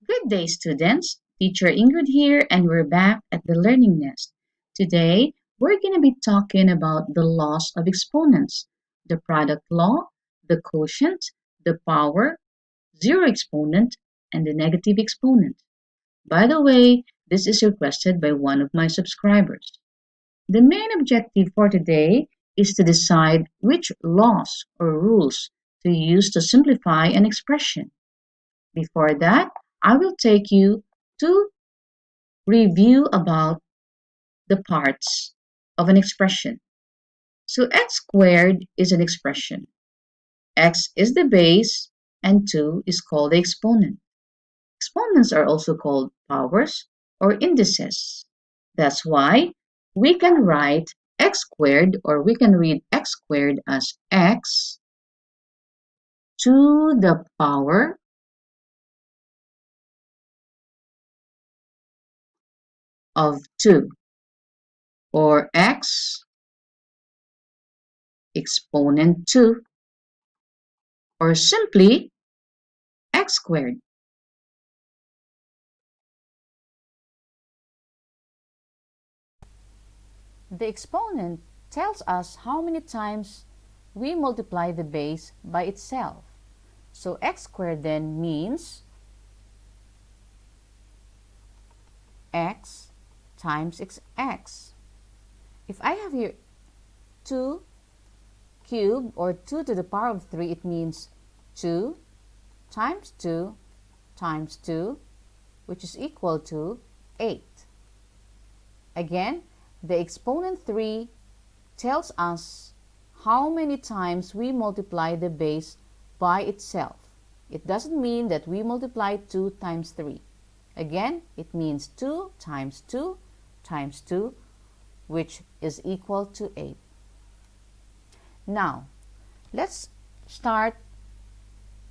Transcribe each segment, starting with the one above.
Good day, students. Teacher Ingrid here, and we're back at the Learning Nest. Today, we're going to be talking about the laws of exponents, the product law, the quotient, the power, zero exponent, and the negative exponent. By the way, this is requested by one of my subscribers. The main objective for today is to decide which laws or rules to use to simplify an expression. Before that, I will take you to review about the parts of an expression. So x squared is an expression. X is the base and 2 is called the exponent. Exponents are also called powers or indices. That's why we can write x squared, or we can read x squared as x to the power of 2, or x exponent 2, or simply x squared. The exponent tells us how many times we multiply the base by itself. So x squared then means x times x. If I have here 2 cubed, or 2 to the power of 3, it means 2 times 2 times 2, which is equal to 8. Again, the exponent 3 tells us how many times we multiply the base by itself. It doesn't mean that we multiply 2 times 3. Again, it means 2 times 2 times 2, which is equal to 8. Now, let's start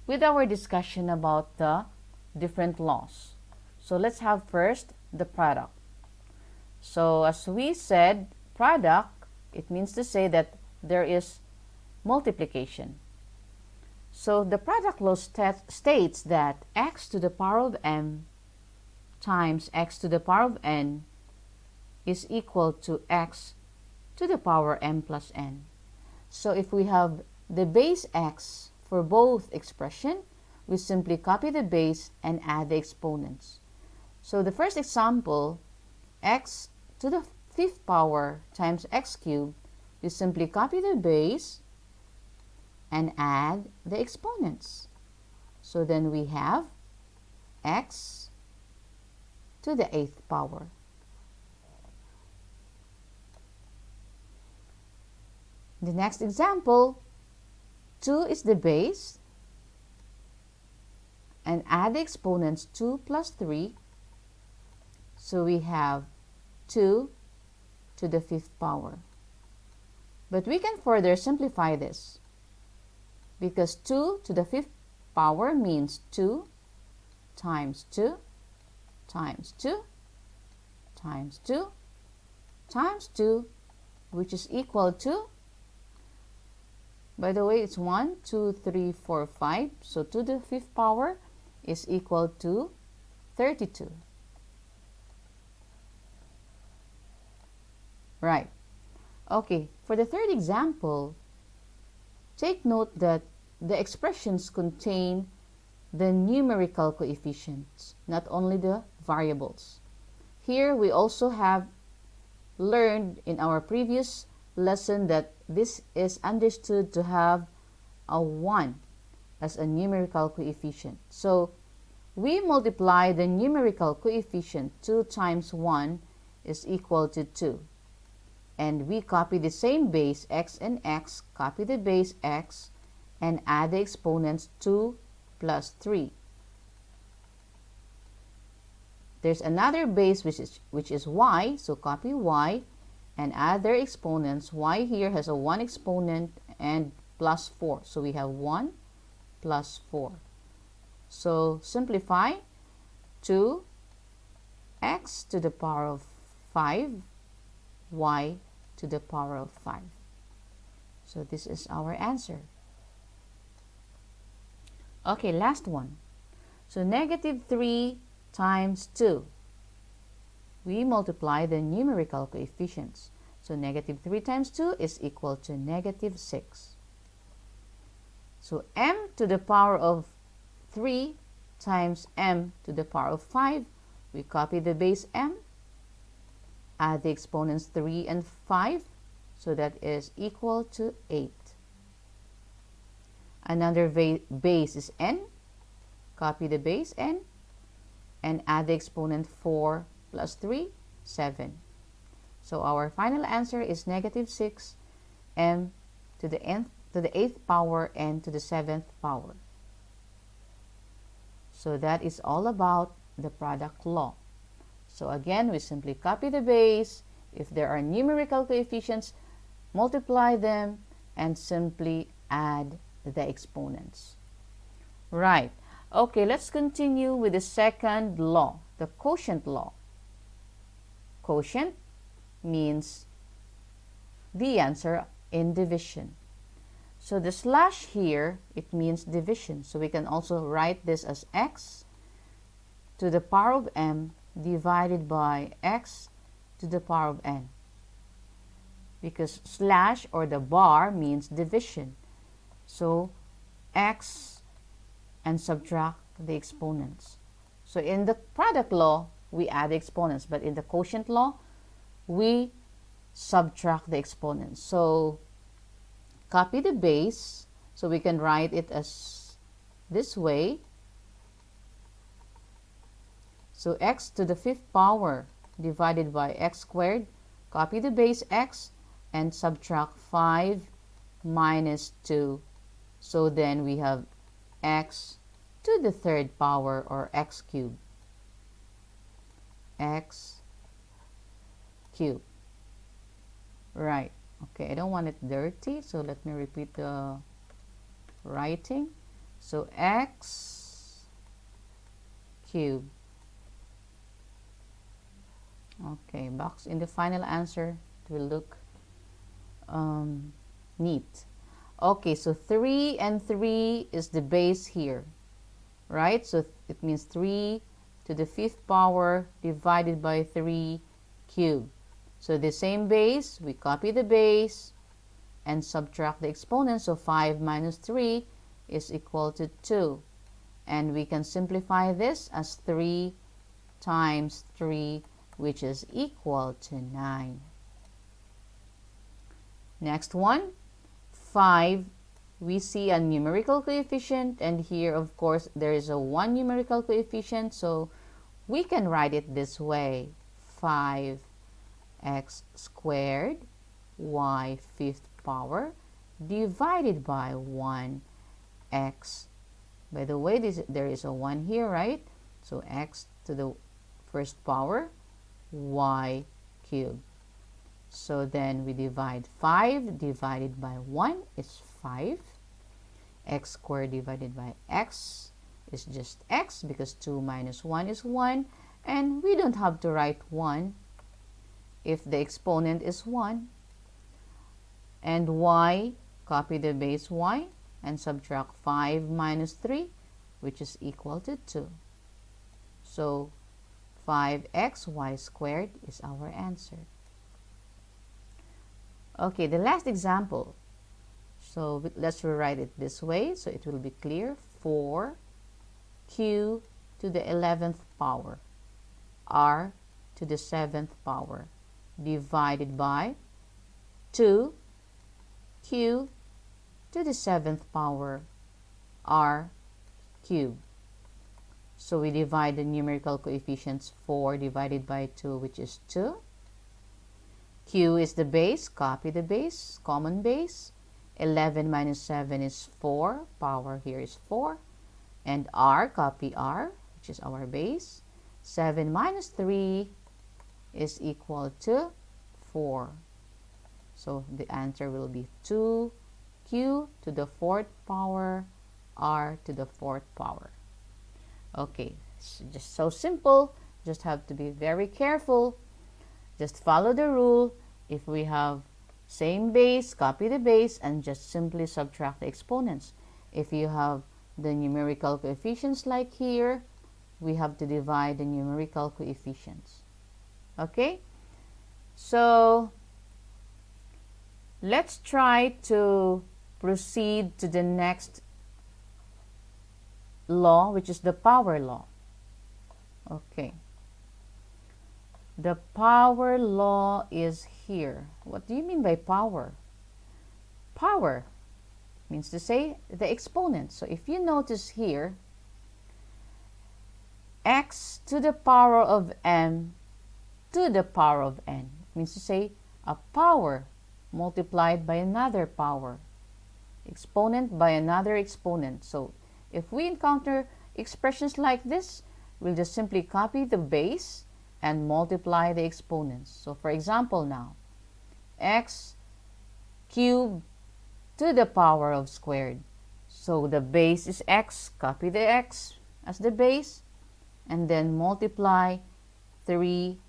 with our discussion about the different laws. So let's have first the product. So as we said, product, it means to say that there is multiplication. So the product law states that x to the power of m times x to the power of n is equal to x to the power m plus n. So if we have the base x for both expression, we simply copy the base and add the exponents. So the first example, x to the fifth power times x cubed, we simply copy the base and add the exponents. So then we have x to the eighth power. The next example, 2 is the base, and add the exponents 2 plus 3. So we have 2 to the fifth power. But we can further simplify this, because 2 to the fifth power means 2 times 2 times 2 times 2 times 2, which is equal to, by the way, it's 1, 2, 3, 4, 5. So 2 to the fifth power is equal to 32. Right. Okay, for the third example, take note that the expressions contain the numerical coefficients, not only the variables. Here we also have learned in our previous lesson that this is understood to have a 1 as a numerical coefficient. So we multiply the numerical coefficient. 2 times 1 is equal to 2. And we copy the same base, x and x, copy the base x, and add the exponents 2 plus 3. There's another base which is y, so copy y and add their exponents. Y here has a 1 exponent and plus 4. So we have 1 plus 4. So simplify 2x to the power of 5, y to the power of 5. So this is our answer. Okay, last one. So negative 3 times 2. We multiply the numerical coefficients. So negative 3 times 2 is equal to negative 6. So m to the power of 3 times m to the power of 5. We copy the base m, add the exponents 3 and 5. So that is equal to 8. Another base is n. Copy the base n and add the exponent 4 plus 3, 7. So our final answer is negative 6 m to the 8th power n to the 7th power. So that is all about the product law. So again, we simply copy the base. If there are numerical coefficients, multiply them and simply add the exponents. Right. Okay, let's continue with the second law, the quotient law. Quotient means the answer in division. So the slash here, it means division. So we can also write this as x to the power of m divided by x to the power of n. Because slash or the bar means division. So x and subtract the exponents. So in the product law, we add the exponents, but in the quotient law, we subtract the exponents. So copy the base, so we can write it as this way. So x to the 5th power divided by x squared, copy the base x and subtract 5 minus 2. So then we have x to the 3rd power, or x cubed. X cubed. Right. Okay, I don't want it dirty, so let me repeat the writing. So x cubed. Okay, box in the final answer, it will look neat. Okay, so 3 and 3 is the base here, right? So it means 3 to the 5th power divided by 3 cubed. So the same base, we copy the base and subtract the exponent. So 5 minus 3 is equal to 2. And we can simplify this as 3 times 3, which is equal to 9. Next one, 5. We see a numerical coefficient, and here of course there is a 1 numerical coefficient, so we can write it this way: 5x squared y 5th power divided by 1x. By the way, there is a 1 here, right? So x to the 1st power y cubed. So then we divide 5 divided by 1 is 5. X squared divided by x is just x, because 2 minus 1 is 1. And we don't have to write 1 if the exponent is 1. And y, copy the base y and subtract 5 minus 3, which is equal to 2. So 5xy squared is our answer. Okay, the last example. So let's rewrite it this way so it will be clear. 4q to the 11th power r to the 7th power divided by 2q to the 7th power r cubed. So we divide the numerical coefficients. 4 divided by 2, which is 2. Q is the base, copy the base, common base. 11 minus 7 is 4, power here is 4. And r, copy r, which is our base. 7 minus 3 is equal to 4. So the answer will be 2q to the 4th power, r to the 4th power. Okay, it's just so simple. Just have to be very careful. Just follow the rule. If we have same base, copy the base and just simply subtract the exponents. If you have the numerical coefficients like here, we have to divide the numerical coefficients. Okay? So, let's try to proceed to the next law, which is the power law. Okay. The power law is here. What do you mean by power? Power means to say the exponent. So if you notice here, x to the power of m to the power of n means to say a power multiplied by another power, exponent by another exponent. So if we encounter expressions like this, we'll just simply copy the base and multiply the exponents. So for example now, x cubed to the power of squared. So the base is x, copy the x as the base, and then multiply 3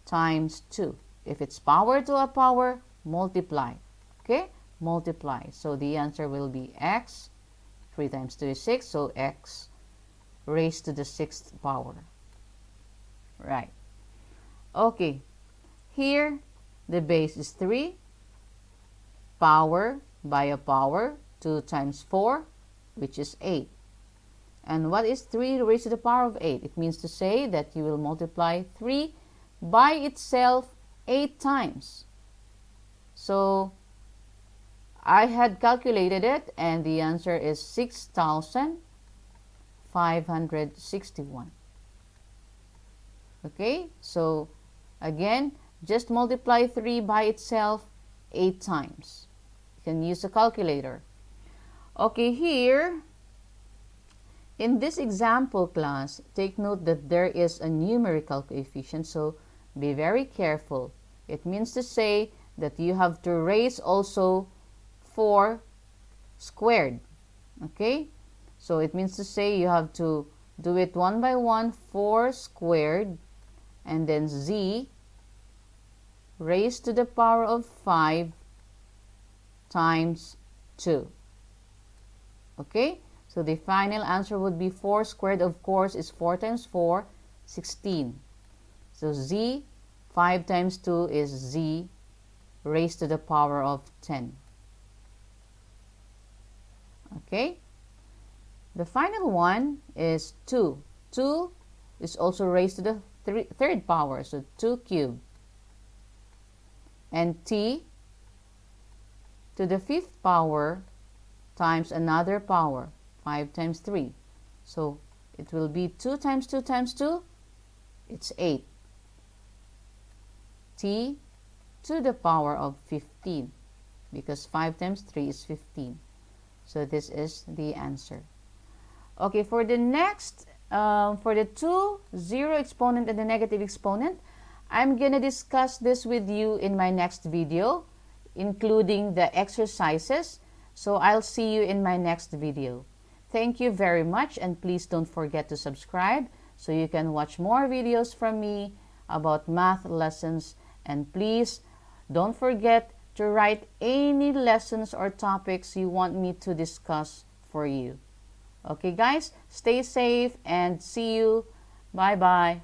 times 2. If it's power to a power, multiply. Okay? Multiply. So the answer will be x. 3 times 2 is 6, so x raised to the 6th power. Right. Okay. Here, the base is 3. Power by a power, 2 times 4, which is 8. And what is 3 raised to the power of 8? It means to say that you will multiply 3 by itself 8 times. So I had calculated it, and the answer is 6,561. Okay, so again, just multiply 3 by itself 8 times. You can use a calculator. Okay, here in this example class, take note that there is a numerical coefficient, so be very careful. It means to say that you have to raise also 4 squared. Okay, so it means to say you have to do it one by one, 4 squared, and then z raised to the power of 5 times 2. Okay, so the final answer would be 4 squared, of course, is 4 times 4, 16. So z, 5 times 2 is z raised to the power of 10. Okay, the final one is 2. 2 is also raised to the third power, so 2 cubed. And t to the 5th power times another power, 5 times 3. So it will be 2 times 2 times 2, it's 8. T to the power of 15, because 5 times 3 is 15. So this is the answer. Okay, for the next, for the 2 zero exponent and the negative exponent, I'm going to discuss this with you in my next video, including the exercises. So I'll see you in my next video. Thank you very much, and please don't forget to subscribe so you can watch more videos from me about math lessons. And please don't forget to write any lessons or topics you want me to discuss for you. Okay guys, stay safe and see you. Bye bye.